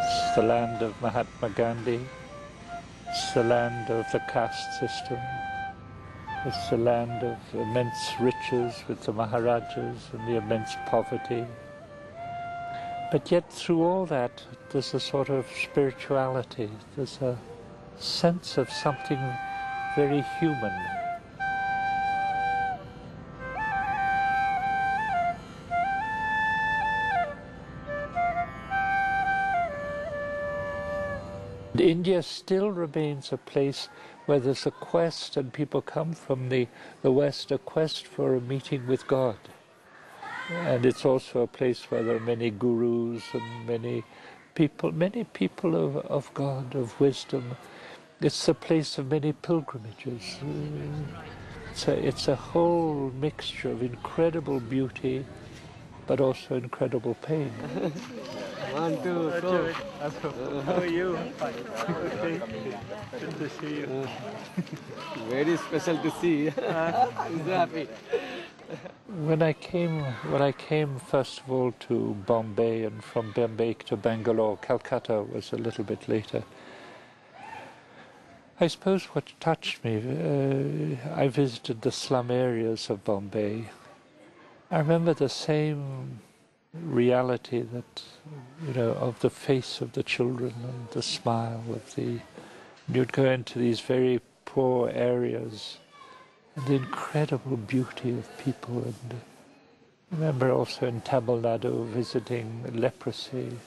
It's the land of Mahatma Gandhi. It's the land of the caste system. It's the land of immense riches with the Maharajas and the immense poverty. But yet through all that, there's a sort of spirituality. There's a sense of something very human. India still remains a place where there's a quest, and people come from the West, a quest for a meeting with God. And it's also a place where there are many gurus and many people of God, of wisdom. It's the place of many pilgrimages. It's a whole mixture of incredible beauty, but also incredible pain. 1, 2, go. How are you? Okay. Good to see you. Very special to see. He's happy. When I came first of all to Bombay, and from Bombay to Bangalore, Calcutta was a little bit later. I suppose what touched me, I visited the slum areas of Bombay. I remember the same reality that, of the face of the children and the smile of you'd go into these very poor areas and the incredible beauty of people. And I remember also in Tamil Nadu visiting leprosy,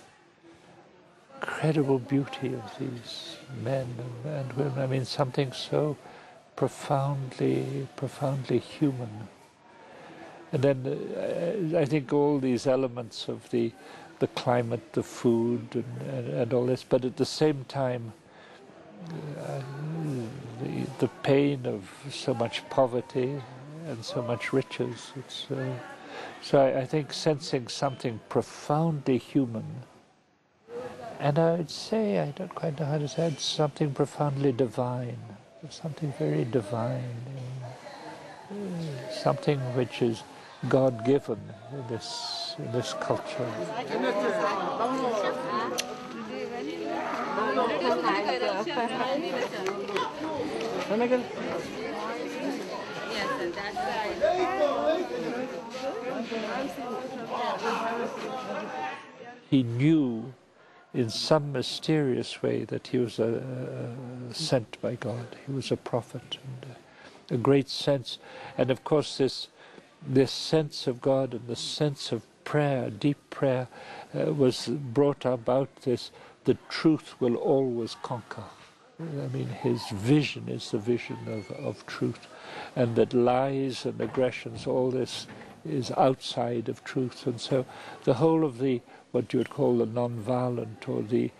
incredible beauty of these men and women. I mean, something so profoundly human. And then I think all these elements of the climate, the food, and all this, but at the same time, the pain of so much poverty and so much riches. So I think sensing something profoundly human, and I would say, I don't quite know how to say it, something profoundly divine, something very divine, something which is God-given in this culture. He knew in some mysterious way that he was sent by God. He was a prophet, and a great sense. And of course this sense of God and the sense of prayer, deep prayer, was brought about the truth will always conquer. I mean, his vision is the vision of truth, and that lies and aggressions, all this is outside of truth. And so the whole of what you would call the non-violent, or the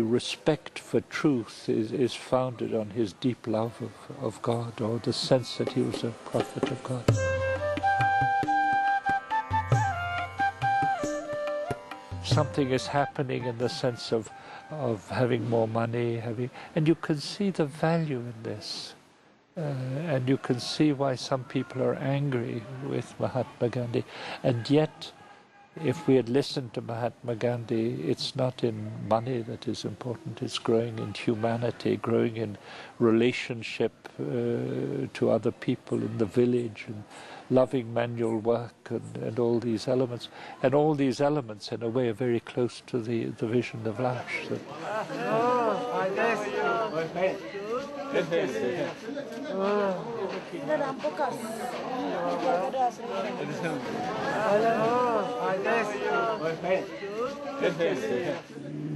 respect for truth is founded on his deep love of God, or the sense that he was a prophet of God. Something is happening in the sense of having more money, and you can see the value in this. And you can see why some people are angry with Mahatma Gandhi. And yet, if we had listened to Mahatma Gandhi, it's not in money that is important, it's growing in humanity, growing in relationship to other people in the village, and loving manual work, and all these elements. And all these elements, in a way, are very close to the vision of Lash.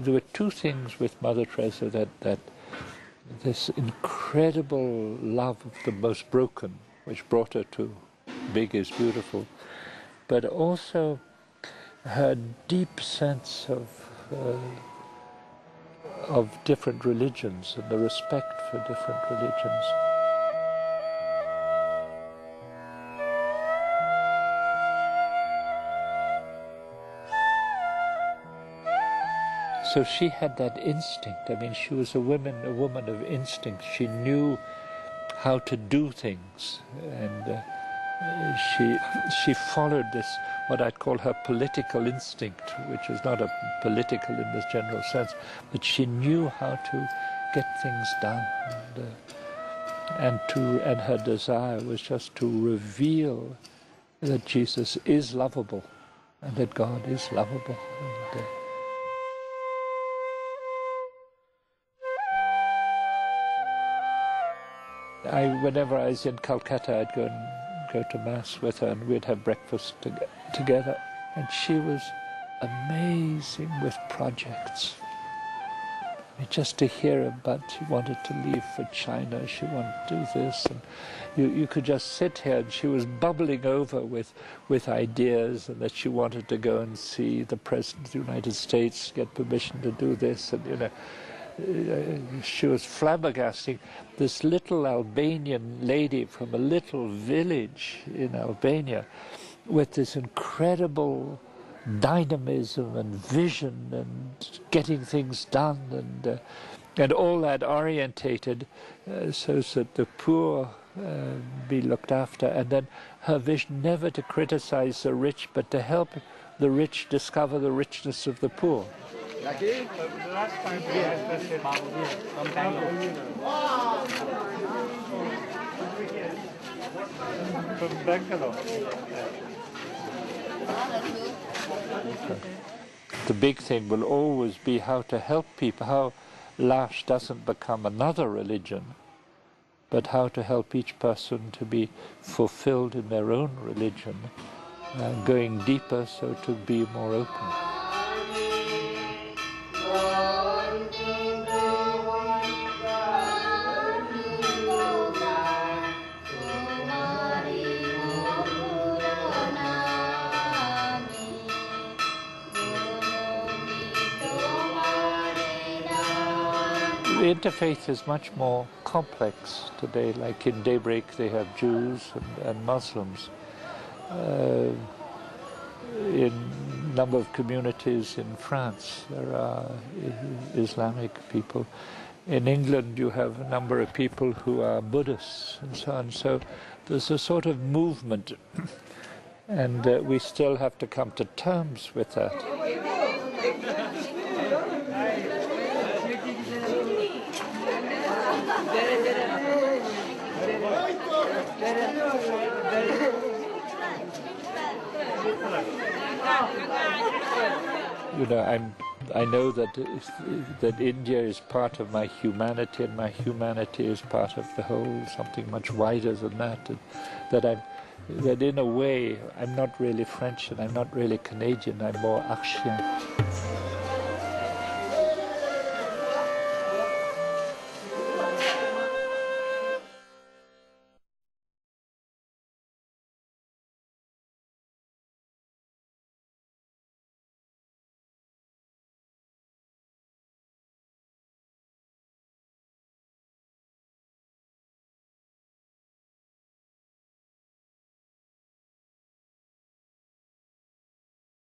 There were two things with Mother Teresa that this incredible love of the most broken, which brought her to big is beautiful, but also her deep sense of different religions and the respect for different religions. So she had that instinct. I mean, she was a woman of instinct. She knew how to do things, she followed this, what I'd call her political instinct, which is not a political in this general sense, but she knew how to get things done, and her desire was just to reveal that Jesus is lovable and that God is lovable. Whenever I was in Calcutta, I'd go to Mass with her, and we'd have breakfast together. And she was amazing with projects. Just to hear about, she wanted to leave for China, she wanted to do this, and you could just sit here, and she was bubbling over with ideas, and that she wanted to go and see the President of the United States, get permission to do this, and she was flabbergasting. This little Albanian lady from a little village in Albania with this incredible dynamism and vision and getting things done, and all that orientated so that the poor be looked after, and then her vision never to criticize the rich but to help the rich discover the richness of the poor. Lucky? The last time we had this in from Bangalore. The big thing will always be how to help people, how L'Arche doesn't become another religion, but how to help each person to be fulfilled in their own religion, going deeper so to be more open. The interfaith is much more complex today. Like in Daybreak, they have Jews and Muslims. In a number of communities in France, there are Islamic people. In England, you have a number of people who are Buddhists and so on. So there's a sort of movement, and we still have to come to terms with that. You know, I know that India is part of my humanity, and my humanity is part of the whole, something much wider than that. That in a way, I'm not really French and I'm not really Canadian. I'm more Archien.